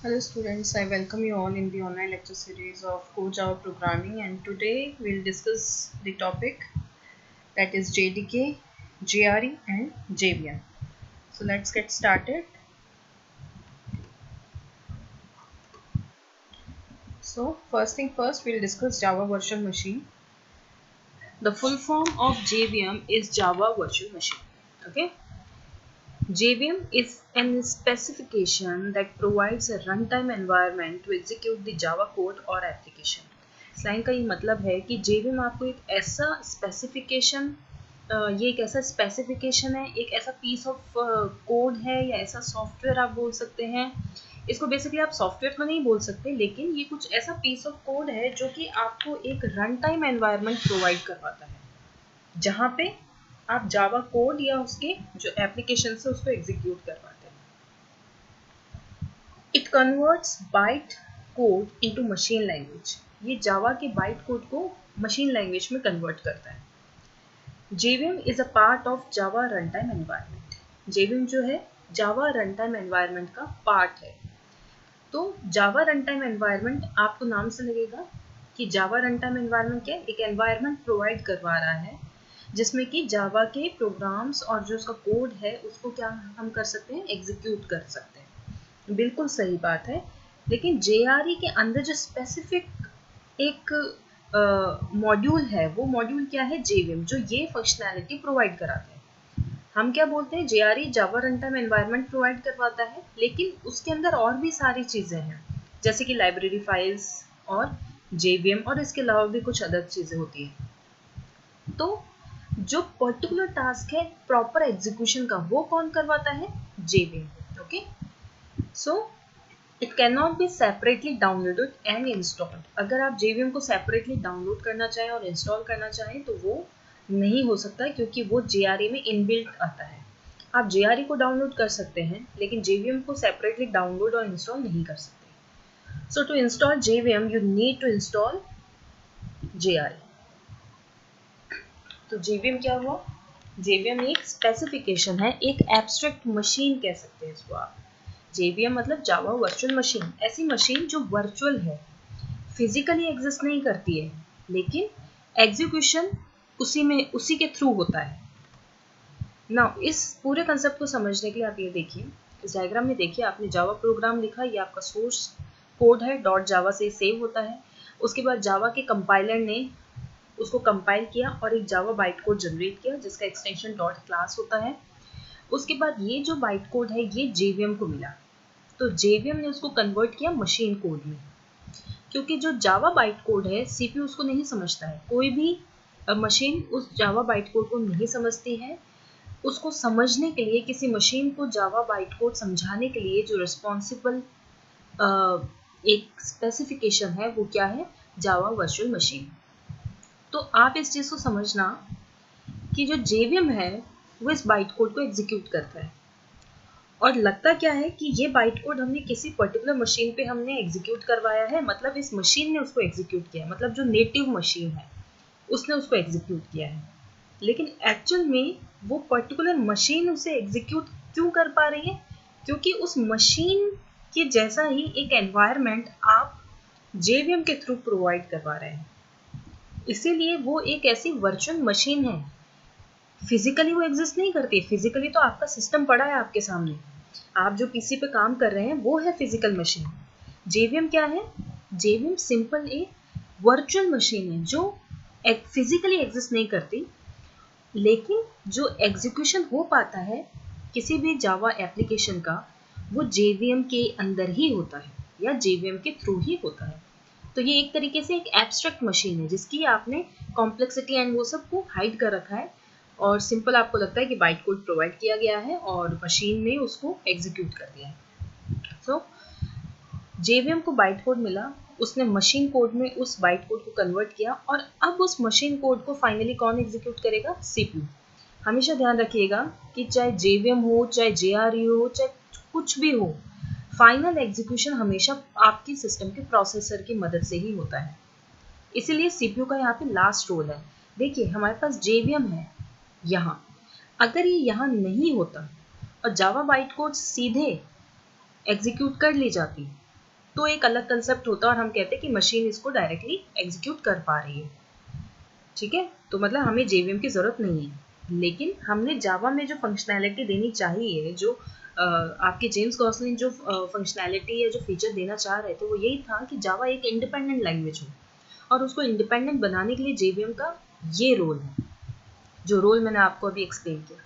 Hello students, I welcome you all in the online lecture series of Core Java Programming, and today we'll discuss the topic that is JDK, JRE and JVM. So let's get started. So first thing first, we'll discuss Java Virtual Machine. The full form of JVM is Java Virtual Machine. Okay. JVM is an specification that provides a runtime environment to execute the Java code or application. इस line का ये मतलब है कि JVM आपको एक ऐसा specification ये एक ऐसा स्पेसिफिकेशन है, एक ऐसा पीस ऑफ कोड है या ऐसा सॉफ्टवेयर आप बोल सकते हैं. इसको बेसिकली आप सॉफ्टवेयर तो नहीं बोल सकते, लेकिन ये कुछ ऐसा पीस ऑफ कोड है जो कि आपको एक रन टाइम एनवायरनमेंट प्रोवाइड करवाता है, जहाँ पे आप जावा कोड या उसके जो एप्लीकेशन है उसको एग्जीक्यूट करवाते हैं. It converts byte code into machine language. ये जावा के बाइट कोड को मशीन लैंग्वेज में कन्वर्ट करता है. JVM is a part of Java run time environment. JVM जो है जावा रन टाइम एनवायरनमेंट का पार्ट है. तो जावा रन टाइम एनवायरनमेंट आपको नाम से लगेगा कि जावा रन टाइम एनवायरनमेंट क्या, एक एनवायरनमेंट प्रोवाइड करवा रहा है जिसमें कि जावा के प्रोग्राम्स और जो उसका कोड है उसको क्या हम कर सकते हैं, एग्जीक्यूट कर सकते हैं. बिल्कुल सही बात है. लेकिन JRE के अंदर जो स्पेसिफिक एक मॉड्यूल है, वो मॉड्यूल क्या है, JVM, जो ये फंक्शनैलिटी प्रोवाइड कराता है. हम क्या बोलते हैं, JRE जावा रन टाइम एनवायरनमेंट प्रोवाइड करवाता है, लेकिन उसके अंदर और भी सारी चीज़ें हैं, जैसे कि लाइब्रेरी फाइल्स और JVM, और इसके अलावा भी कुछ अदर चीज़ें होती हैं. तो जो पर्टिकुलर टास्क है प्रॉपर एग्जीक्यूशन का, वो कौन करवाता है, JVM. Okay. So it can not be separately downloaded and installed. अगर आप JVM को सेपरेटली डाउनलोड करना चाहें और इंस्टॉल करना चाहें तो वो नहीं हो सकता, क्योंकि वो JRE में इनबिल्ट आता है. आप JRE को डाउनलोड कर सकते हैं, लेकिन JVM को सेपरेटली डाउनलोड और इंस्टॉल नहीं कर सकते. So to install JVM you need to install JRE. तो JVM क्या हुआ, JVM एक स्पेसिफिकेशन है, एक एब्स्ट्रैक्ट मशीन कह सकते हैं इसको आप. JVM मतलब जावा वर्चुअल मशीन, ऐसी मशीन जो वर्चुअल है, फिजिकली एग्जिस्ट नहीं करती है, लेकिन एग्जीक्यूशन उसी के थ्रू होता है. नाउ इस पूरे कंसेप्ट को समझने के लिए आप ये देखिए, इस डायग्राम में देखिए, आपने जावा प्रोग्राम लिखा, ये आपका सोर्स कोड है, डॉट जावा से सेव होता है. उसके बाद जावा के कंपाइलर ने उसको कंपाइल किया और एक जावा बाइट कोड जनरेट किया, जिसका एक्सटेंशन डॉट क्लास होता है. उसके बाद ये जो बाइट कोड है ये JVM को मिला, तो JVM ने उसको कन्वर्ट किया मशीन कोड में. क्योंकि जो जावा बाइट कोड है CPU उसको नहीं समझता है, कोई भी मशीन उस जावा बाइट कोड को नहीं समझती है. उसको समझने के लिए, किसी मशीन को जावा बाइट कोड समझाने के लिए जो रिस्पॉन्सिबल एक स्पेसिफिकेशन है, वो क्या है, जावा वर्चुअल मशीन. तो आप इस चीज़ को समझना कि जो JVM है वो इस बाइट कोड को एग्जीक्यूट करता है. और लगता क्या है कि ये बाइट कोड हमने किसी पर्टिकुलर मशीन पे हमने एग्जीक्यूट करवाया है, मतलब इस मशीन ने उसको एग्जीक्यूट किया है, मतलब जो नेटिव मशीन है उसने उसको एग्जीक्यूट किया है. लेकिन एक्चुअल में वो पर्टिकुलर मशीन उसे एग्जीक्यूट क्यों कर पा रही है, क्योंकि उस मशीन के जैसा ही एक एनवायरनमेंट आप JVM के थ्रू प्रोवाइड करवा रहे हैं. इसीलिए वो एक ऐसी वर्चुअल मशीन है, फिजिकली वो एग्जिस्ट नहीं करती. फिजिकली तो आपका सिस्टम पड़ा है आपके सामने, आप जो PC पे काम कर रहे हैं वो है फिजिकल मशीन. JVM क्या है, JVM सिंपल एक वर्चुअल मशीन है जो फिजिकली एग्जिस्ट नहीं करती, लेकिन जो एग्जीक्यूशन हो पाता है किसी भी जावा एप्लीकेशन का, वो JVM के अंदर ही होता है या JVM के थ्रू ही होता है. तो ये एक तरीके से एक एब्स्ट्रैक्ट मशीन है जिसकी आपने कॉम्प्लेक्सिटी एंड वो सब को हाइड कर रखा है, और सिंपल आपको लगता है कि बाइट कोड प्रोवाइड किया गया है और मशीन ने उसको एग्जीक्यूट कर दिया है. सो JVM को बाइट कोड मिला, उसने मशीन कोड में उस बाइट कोड को कन्वर्ट किया, और अब उस मशीन कोड को फाइनली कौन एग्जीक्यूट करेगा, CPU. हमेशा ध्यान रखिएगा कि चाहे JVM हो, चाहे JRE हो, चाहे कुछ भी हो, फाइनल एग्जीक्यूशन हमेशा आपकी सिस्टम के प्रोसेसर की मदद से ही होता है. इसीलिए CPU का यहाँ पे लास्ट रोल है. देखिए हमारे पास JVM है यहाँ, अगर ये यहाँ नहीं होता और जावा बाइट कोड सीधे एग्जीक्यूट कर ली जाती, तो एक अलग कंसेप्ट होता है और हम कहते हैं कि मशीन इसको डायरेक्टली एग्जीक्यूट कर पा रही है। ठीक है, तो मतलब हमें JVM की ज़रूरत नहीं है, लेकिन हमने जावा में जो फंक्शनैलिटी देनी चाहिए, जो आपके जेम्स गॉसलिन जो फंक्शनैलिटी या जो फीचर देना चाह रहे थे वो यही था कि जावा एक इंडिपेंडेंट लैंग्वेज हो, और उसको इंडिपेंडेंट बनाने के लिए JVM का ये रोल है, जो रोल मैंने आपको अभी एक्सप्लेन किया।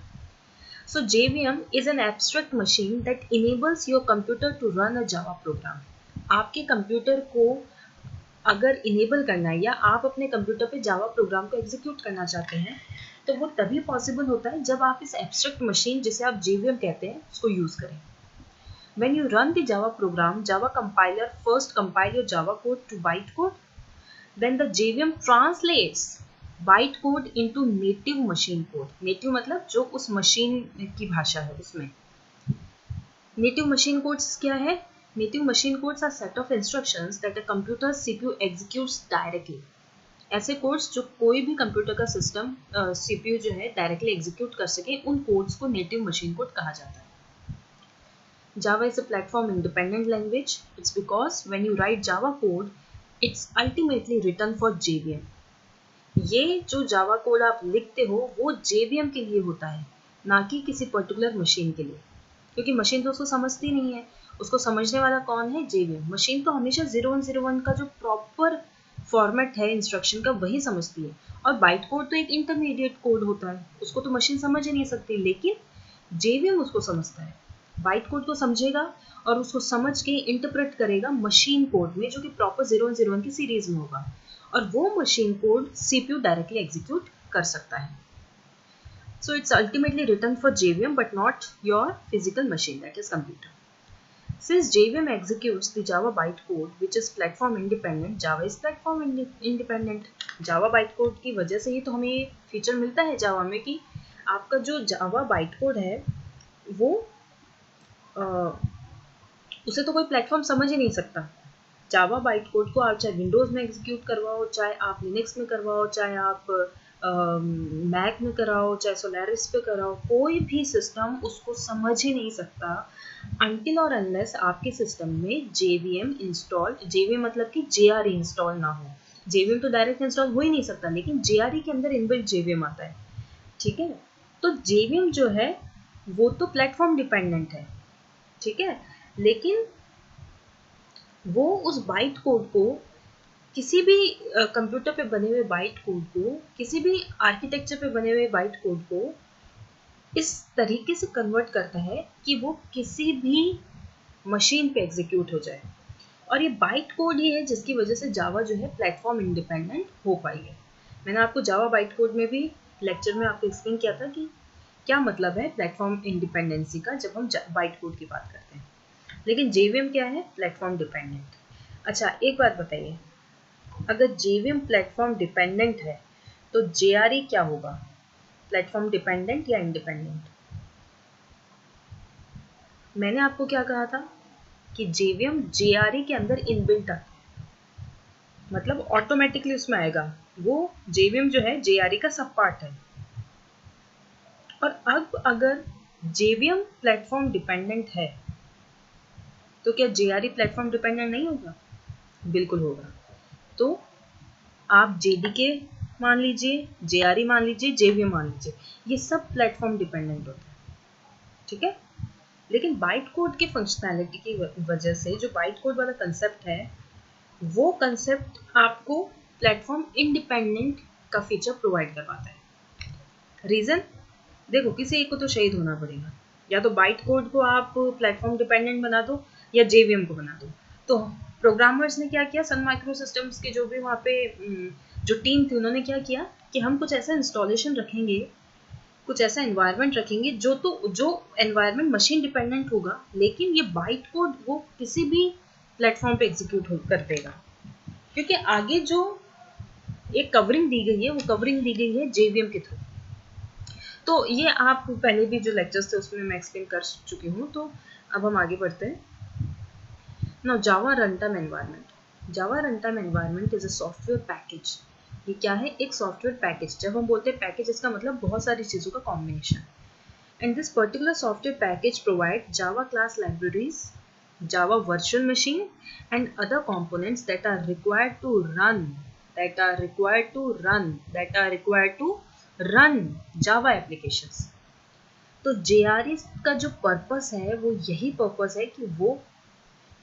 So JVM is an abstract machine that enables your computer to run a Java program. आपके कंप्यूटर को अगर इनेबल करना है या आप अपने कंप्यूटर पे जावा प्रोग्राम को एग्जीक्यूट करना चाहते हैं, तो वो तभी पॉसिबल होता है जब आप इस एब्स्ट्रैक्ट मशीन, जिसे आप JVM कहते हैं, उसको यूज करें। When you run the Java program, Java compiler first compile your Java code to bytecode. Then the JVM translates bytecode into native machine code. Native मतलब जो उस मशीन की भाषा है उसमें। Native machine codes क्या है? Native machine codes are set of instructions that a computer CPU executes directly. ऐसे कोड्स जो कोई भी कंप्यूटर का सिस्टम CPU जो है डायरेक्टली एग्जीक्यूट कर सके, उन कोड्स को नेटिव मशीन कोड कहा जाता है। Java is a platform independent language. It's because when you write Java code, it's ultimately written for JVM. ये जो जावा कोड आप लिखते हो वो JVM के लिए होता है, ना कि किसी पर्टिकुलर मशीन के लिए, क्योंकि मशीन तो उसको समझती नहीं है। उसको समझने वाला कौन है? JVM। मशीन तो हमेशा 0101 का जो प्रॉपर फॉर्मेट है इंस्ट्रक्शन का वही समझती है, और बाइट कोड तो एक इंटरमीडिएट कोड होता है, उसको तो मशीन समझ ही नहीं सकती, लेकिन JVM उसको समझता है। बाइट कोड को समझेगा और उसको समझ के इंटरप्रेट करेगा मशीन कोड में, जो कि प्रॉपर 0101 की सीरीज में होगा, और वो machine code CPU directly execute कर सकता है। So it's ultimately written for JVM but not your physical machine, that is computer. Since JVM executes the Java bytecode which is platform independent, Java is platform independent. Java bytecode की वजह से ही तो हमें ये feature मिलता है जावा में कि आपका जो जावा बाइटकोड है वो उसे तो कोई प्लेटफॉर्म समझ ही नहीं सकता। जावा बाइट कोड को आप चाहे विंडोज़ में एग्जीक्यूट करवाओ, चाहे आप लिनक्स में करवाओ, चाहे आप मैक में कराओ, चाहे सोलारिस पे कराओ, कोई भी सिस्टम उसको समझ ही नहीं सकता अनटिल और अनलेस आपके सिस्टम में JVM इंस्टॉल, JVM मतलब कि JRE इंस्टॉल ना हो। JVM तो डायरेक्ट इंस्टॉल हो ही नहीं सकता, लेकिन JRE के अंदर इनबिल्ट JVM आता है। ठीक है, तो JVM जो है वो तो प्लेटफॉर्म डिपेंडेंट है, ठीक है, लेकिन वो उस बाइट कोड को, किसी भी कंप्यूटर पे बने हुए बाइट कोड को, किसी भी आर्किटेक्चर पे बने हुए बाइट कोड को इस तरीके से कन्वर्ट करता है कि वो किसी भी मशीन पे एग्जीक्यूट हो जाए, और ये बाइट कोड ही है जिसकी वजह से जावा जो है प्लेटफॉर्म इंडिपेंडेंट हो पाई है। मैंने आपको जावा बाइट कोड में भी लेक्चर में आपको एक्सप्लेन किया था कि क्या मतलब है प्लेटफॉर्म इंडिपेंडेंसी का जब हम बाइट कोड की बात करते हैं, लेकिन JVM क्या है? Platform dependent. अच्छा, एक बात बताइए, अगर JVM प्लेटफॉर्म डिपेंडेंट है तो JRE क्या होगा? प्लेटफॉर्म डिपेंडेंट या इंडिपेंडेंट? मैंने आपको क्या कहा था कि JVM JRE के अंदर इनबिल्ट आता है, मतलब ऑटोमेटिकली उसमें आएगा। वो JVM जो है JRE का सब पार्ट है। और अब अगर JVM प्लेटफॉर्म डिपेंडेंट है तो क्या JRE प्लेटफॉर्म डिपेंडेंट नहीं होगा? बिल्कुल होगा। तो आप JDK मान लीजिए, JRE मान लीजिए, JVM मान लीजिए, ये सब प्लेटफॉर्म डिपेंडेंट होता है, ठीक है। लेकिन बाइट कोड की फंक्शनैलिटी की वजह से जो बाइट कोड वाला कंसेप्ट है, वो कंसेप्ट आपको प्लेटफॉर्म इंडिपेंडेंट का फीचर प्रोवाइड करवाता है। रीज़न देखो, किसी एक को तो शहीद होना पड़ेगा, या तो बाइट कोड को आप प्लेटफॉर्म डिपेंडेंट बना दो या JVM को बना दो। तो प्रोग्रामर्स ने क्या किया, सन माइक्रो सिस्टम्स के जो भी वहाँ पे जो टीम थी, उन्होंने क्या किया कि हम कुछ ऐसा इंस्टॉलेशन रखेंगे, कुछ ऐसा एनवायरनमेंट रखेंगे जो एनवायरनमेंट मशीन डिपेंडेंट होगा, लेकिन ये बाइट कोड वो किसी भी प्लेटफॉर्म पे एग्जीक्यूट कर देगा, क्योंकि आगे जो एक कवरिंग दी गई है वो कवरिंग दी गई है JVM के थ्रू। तो ये आप पहले भी जो लेक्चर्स थे उसमें मैं एक्सप्लेन कर चुकी हूँ। तो अब हम आगे बढ़ते हैं। Now Java runtime environment. Java runtime environment is a software package. ये क्या है? एक सॉफ्टवेयर पैकेज। जब हम बोलते हैं पैकेज, इसका मतलब बहुत सारी चीज़ों का combination. And this particular software package provide Java class libraries Java virtual machine and other components that are required to run Java applications. तो JRE का जो पर्पस है वो यही पर्पस है कि वो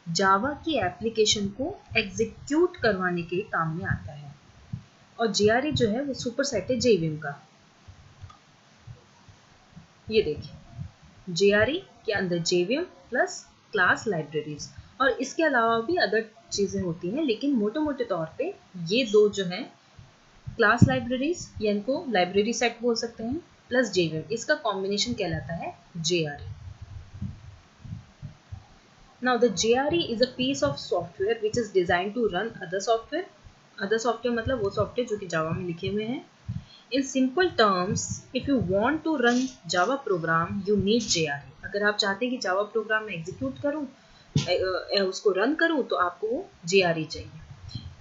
जावा की एप्लीकेशन को एग्जीक्यूट करवाने के काम में आता है। और JRE जो है वो सुपरसेट है JVM का। ये देखिए JRE के अंदर JVM प्लस क्लास लाइब्रेरीज, और इसके अलावा भी अदर चीज़ें होती हैं, लेकिन मोटे मोटे तौर पे ये दो जो हैं क्लास लाइब्रेरीज या इनको लाइब्रेरी सेट बोल सकते हैं प्लस JVM, इसका कॉम्बिनेशन कहलाता है JRE। Now the JRE is a piece of software which is designed to run other software. Other software मतलब वो सॉफ्टवेयर जो कि जावा में लिखे हुए हैं। In simple terms, if you want to run Java program, you need JRE. अगर आप चाहते हैं कि जावा प्रोग्राम में एग्जीक्यूट करूं, उसको रन करूं, तो आपको वो JRE चाहिए।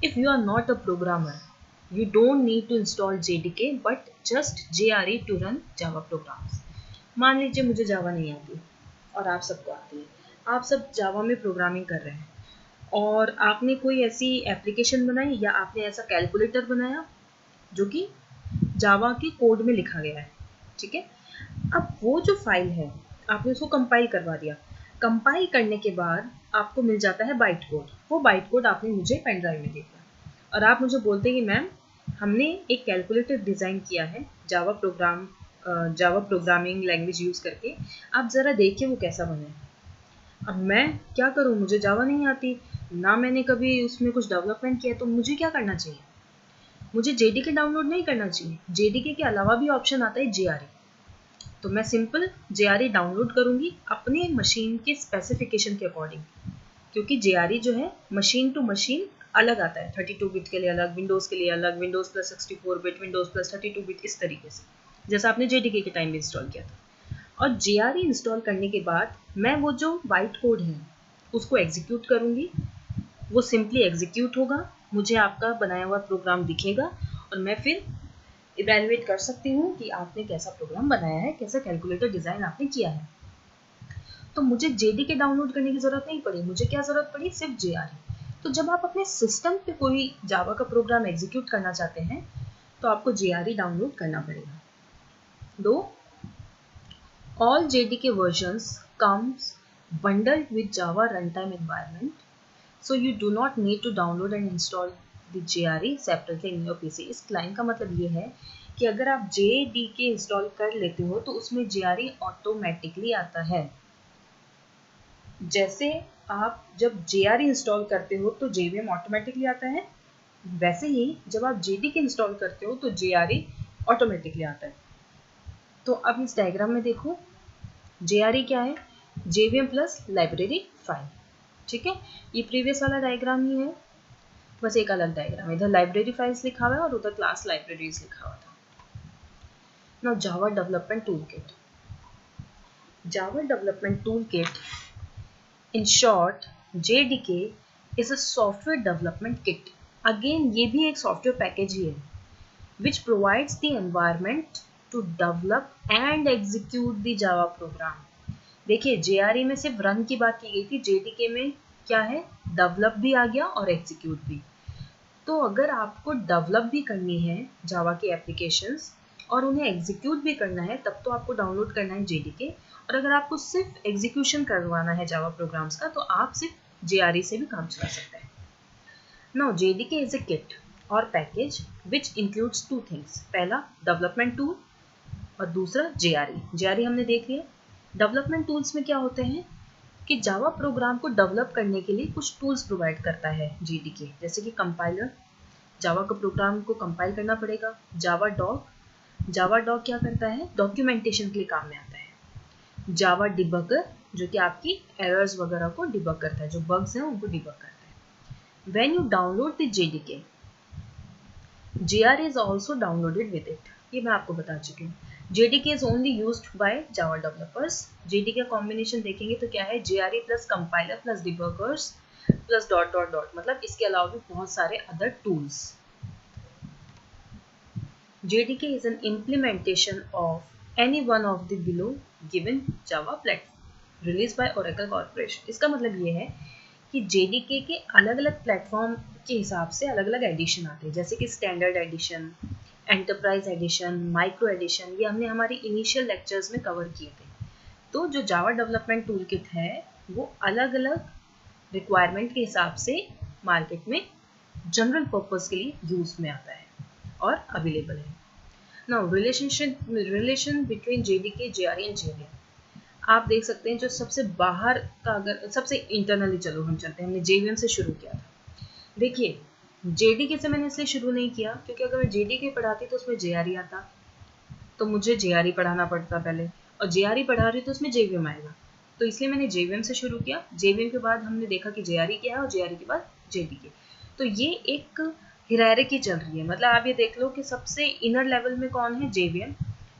If you are not a programmer, you don't need to install JDK, but just JRE to run Java programs. मान लीजिए मुझे जावा नहीं आती और आप सबको आती है, आप सब जावा में प्रोग्रामिंग कर रहे हैं और आपने कोई ऐसी एप्लीकेशन बनाई या आपने ऐसा कैलकुलेटर बनाया जो कि जावा के कोड में लिखा गया है, ठीक है। अब वो जो फाइल है आपने उसको कंपाइल करवा दिया, कंपाइल करने के बाद आपको मिल जाता है बाइट कोड। वो बाइट कोड आपने मुझे पेन ड्राइव में दे दिया और आप मुझे बोलते हैं कि मैम हमने एक कैलकुलेटर डिज़ाइन किया है जावा प्रोग्रामिंग लैंग्वेज यूज़ करके, आप ज़रा देखिए वो कैसा बना है। अब मैं क्या करूँ, मुझे जावा नहीं आती ना, मैंने कभी उसमें कुछ डेवलपमेंट किया, तो मुझे क्या करना चाहिए? मुझे JDK डाउनलोड नहीं करना चाहिए। JDK के अलावा भी ऑप्शन आता है JRE, तो मैं सिंपल JRE डाउनलोड करूँगी अपने मशीन के स्पेसिफिकेशन के अकॉर्डिंग, क्योंकि JRE जो है मशीन टू मशीन अलग आता है, 32 बिट के लिए अलग, विंडोज़ के लिए अलग, Windows plus 64 bit, Windows plus 32 bit, इस तरीके से जैसा आपने JDK के टाइम में इंस्टॉल किया था। और JRE इंस्टॉल करने के बाद मैं वो जो बाइट कोड है उसको एग्जीक्यूट करूँगी, वो सिंपली एग्जीक्यूट होगा, मुझे आपका बनाया हुआ प्रोग्राम दिखेगा और मैं फिर इवैल्यूएट कर सकती हूँ कि आपने कैसा प्रोग्राम बनाया है, कैसा कैलकुलेटर डिज़ाइन आपने किया है। तो मुझे JDK डाउनलोड करने की ज़रूरत नहीं पड़ी, मुझे क्या ज़रूरत पड़ी? सिर्फ JRE। तो जब आप अपने सिस्टम पे कोई जावा का प्रोग्राम एग्जीक्यूट करना चाहते हैं तो आपको JRE डाउनलोड करना पड़ेगा। दो all JDK versions comes bundled with Java runtime environment, so you do not need to download and install the JRE separately in your PC। इस लाइन का मतलब ये है कि अगर आप JDK इंस्टॉल कर लेते हो तो उसमें JRE ऑटोमेटिकली आता है। जैसे आप जब JRE इंस्टॉल करते हो तो JVM ऑटोमेटिकली आता है, वैसे ही जब आप JDK इंस्टॉल करते हो तो JRE ऑटोमेटिकली आता है। तो अब इस डायग्राम में देखो JRE क्या है? JVM प्लस लाइब्रेरी फाइल, ठीक है। ये प्रीवियस वाला डायग्राम ही है, बस एक अलग डायग्राम है, इधर लाइब्रेरी फाइल्स लिखा हुआ है और उधर क्लास लाइब्रेरीज लिखा हुआ था। Now Java development tool kit. Java development tool kit, in short JDK, is a software development kit. Again ये भी एक सॉफ्टवेयर पैकेज ही है which provides the environment to develop and execute the Java program। देखिए JRE में सिर्फ run की बात की गई थी, JDK में क्या है? डेवलप भी आ गया और एग्जीक्यूट भी। तो अगर आपको डेवलप भी करनी है जावा की एप्लीकेशंस और उन्हें एग्जीक्यूट भी करना है, तब तो आपको डाउनलोड करना है JDK, और अगर आपको सिर्फ एग्जीक्यूशन करवाना है जावा प्रोग्राम्स का तो आप सिर्फ JRE से भी काम चला सकते हैं। Now JDK is a kit और package which includes two things। पहला डेवलपमेंट टूल और दूसरा JRE हमने देख लिया। डेवलपमेंट टूल्स में क्या होते हैं कि जावा प्रोग्राम को डेवलप करने के लिए कुछ टूल्स प्रोवाइड करता है JDK, जैसे कि कंपाइलर, जावा का प्रोग्राम को कंपाइल करना पड़ेगा। जावा डॉग क्या करता है? डॉक्यूमेंटेशन के लिए काम में आता है। जावा डिबगर, जो कि आपकी एरर्स वगैरह को डिबग करता है, जो बग्स हैं उनको डिबग करता है। When you download the JDK, JRE is also downloaded with it। ये मैं आपको बता चुकी हूँ। JDK is only used by Java developers। JDK का कॉम्बिनेशन देखेंगे तो क्या है? JRE plus compiler plus debuggers plus dot dot dot, मतलब इसके अलावा भी बहुत सारे other tools. JDK is an implementation of any one of the below given Java platform, release by Oracle corporation. इसका मतलब ये है कि जेडीके के अलग अलग प्लेटफॉर्म के हिसाब से अलग अलग एडिशन आते हैं, जैसे कि standard edition, enterprise edition, micro edition. ये हमने हमारी इनिशियल लेक्चर्स में कवर किए थे। तो जो जावा डेवलपमेंट टूल किट है वो अलग अलग रिक्वायरमेंट के हिसाब से मार्केट में जनरल पर्पस के लिए यूज में आता है और अवेलेबल है। Now relation between JDK, JRE and JVM. आप देख सकते हैं जो सबसे बाहर का, अगर सबसे इंटरनली चलो हम चलते हैं, हमने जेवीएम से शुरू किया था। देखिए जेडीके से मैंने इसलिए शुरू नहीं किया क्योंकि अगर मैं जेडीके पढ़ाती तो उसमें जेआरई आता, तो मुझे जेआरई पढ़ाना पड़ता पहले, और जेआरई पढ़ा रही तो उसमें जेवीएम आएगा, तो इसलिए मैंने जेवीएम से शुरू किया। जेवीएम के बाद हमने देखा कि जेआरई क्या है और जेआरई के बाद जेडीके। तो ये एक हिरारिकी चल रही है, मतलब आप ये देख लो कि सबसे इनर लेवल में कौन है, जेवीएम।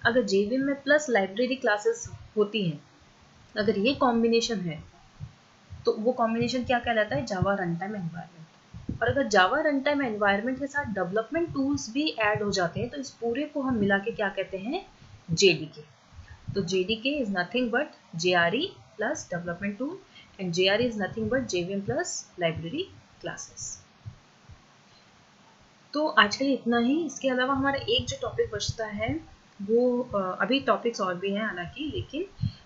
अगर जेवीएम में प्लस लाइब्रेरी क्लासेस होती हैं, अगर ये कॉम्बिनेशन है तो वो कॉम्बिनेशन क्या कहलाता है, जावा रन टाइम एनवायरनमेंट। और अगर जावा रन टाइम एनवायरनमेंट के साथ डेवलपमेंट टूल्स भी ऐड हो जाते हैं तो इस पूरे को हम मिला के क्या कहते हैं, जेडीके। तो JDK is nothing but JRE plus development tool and JRE is nothing but JVM plus library classes. तो आज के लिए इतना ही। इसके अलावा हमारा एक जो टॉपिक बचता है वो अभी टॉपिक्स और भी हैं हालांकि, लेकिन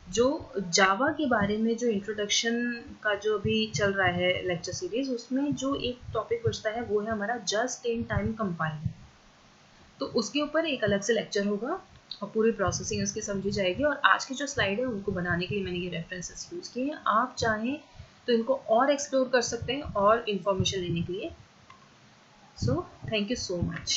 जो जावा के बारे में जो इंट्रोडक्शन का जो अभी चल रहा है लेक्चर सीरीज, उसमें जो एक टॉपिक बचता है वो है हमारा जस्ट इन टाइम कंपाइलर। तो उसके ऊपर एक अलग से लेक्चर होगा और पूरी प्रोसेसिंग उसकी समझी जाएगी। और आज की जो स्लाइड है उनको बनाने के लिए मैंने ये रेफरेंसेस यूज़ किए हैं। आप चाहें तो इनको और एक्सप्लोर कर सकते हैं और इन्फॉर्मेशन लेने के लिए। So, thank you so much.